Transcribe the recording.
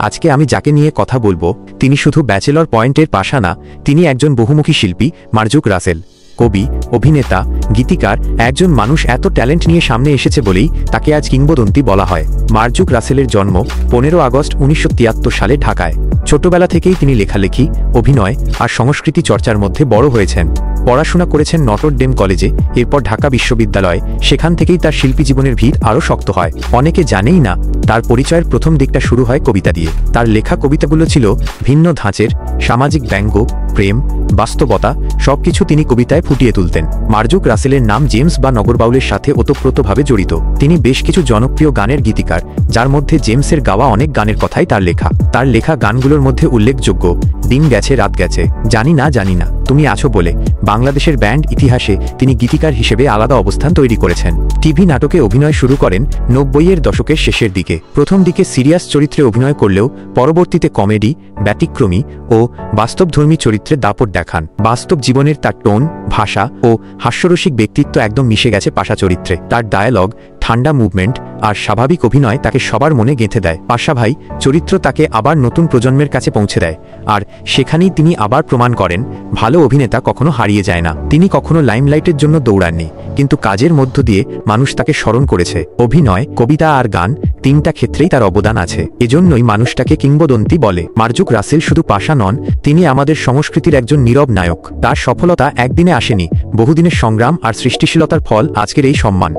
আজকে আমি যাকে নিয়ে কথা বলবো তিনি শুধু ব্যাচেলর পয়েন্টের পাশা না, তিনি একজন বহুমুখী শিল্পী মার্জুক রাসেল। কবি, অভিনেতা, গীতিকার, একজন মানুষ এত ট্যালেন্ট নিয়ে সামনে এসেছে বলেই তাকে আজ কিংবদন্তি বলা হয়। মার্জুক রাসেলের জন্ম 15 আগস্ট 1973 সালে ঢাকায়। ছোটবেলা থেকেই তিনি লেখালেখি, অভিনয় আর সংস্কৃতি চর্চার মধ্যে বড় হয়েছেন। পড়াশোনা করেছেন নটর ডেম কলেজে, এরপর ঢাকা বিশ্ববিদ্যালয়। সেখান থেকেই তার শিল্পী জীবনের ভিত আরও শক্ত হয়। অনেকে জানেই না তার পরিচয়ের প্রথম দিকটা শুরু হয় কবিতা দিয়ে। তার লেখা কবিতাগুলো ছিল ভিন্ন ধাঁচের, সামাজিক ব্যঙ্গ, প্রেম, বাস্তবতা সবকিছু তিনি কবিতায় ফুটিয়ে তুলতেন। মার্জুক রাসেলের নাম জেমস বা নগরবাউলের সাথে ওতপ্রোতভাবে জড়িত। তিনি বেশ কিছু জনপ্রিয় গানের গীতিকার, যার মধ্যে জেমসের গাওয়া অনেক গানের কথাই তার লেখা। তার লেখা গানগুলোর মধ্যে উল্লেখযোগ্য দিন গেছে রাত গেছে, জানি না জানি না, তুমি আছো বলে। বাংলাদেশের ব্যান্ড ইতিহাসে তিনি গীতিকার হিসেবে আলাদা অবস্থান তৈরি করেছেন। টিভি নাটকে অভিনয় শুরু করেন 90-এর দশকের শেষের দিকে। প্রথম দিকে সিরিয়াস চরিত্রে অভিনয় করলেও পরবর্তীতে কমেডি, ব্যতিক্রমী ও বাস্তবধর্মী চরিত্রে দাপট দেখান। বাস্তব জীবনের তার টোন, ভাষা ও হাস্যরসিক ব্যক্তিত্ব একদম মিশে গেছে পাশা চরিত্রে। তার ডায়ালগ, ঠান্ডা মুভমেন্ট আর স্বাভাবিক অভিনয় তাকে সবার মনে গেঁথে দেয়। পাশা ভাই চরিত্র তাকে আবার নতুন প্রজন্মের কাছে পৌঁছে দেয়, আর সেখানেই তিনি আবার প্রমাণ করেন ভালো অভিনেতা কখনো হারিয়ে যায় না। তিনি কখনো লাইমলাইটের জন্য দৌড়াননি, কিন্তু কাজের মধ্য দিয়ে মানুষ তাকে স্মরণ করেছে। অভিনয়, কবিতা আর গান, তিনটা ক্ষেত্রেই তার অবদান আছে। এজন্যই মানুষটাকে কিংবদন্তি বলে। মার্জুক রাসেল শুধু পাশা নন, তিনি আমাদের সংস্কৃতির একজন নীরব নায়ক। তার সফলতা একদিনে আসেনি, বহুদিনের সংগ্রাম আর সৃষ্টিশীলতার ফল আজকের এই সম্মান।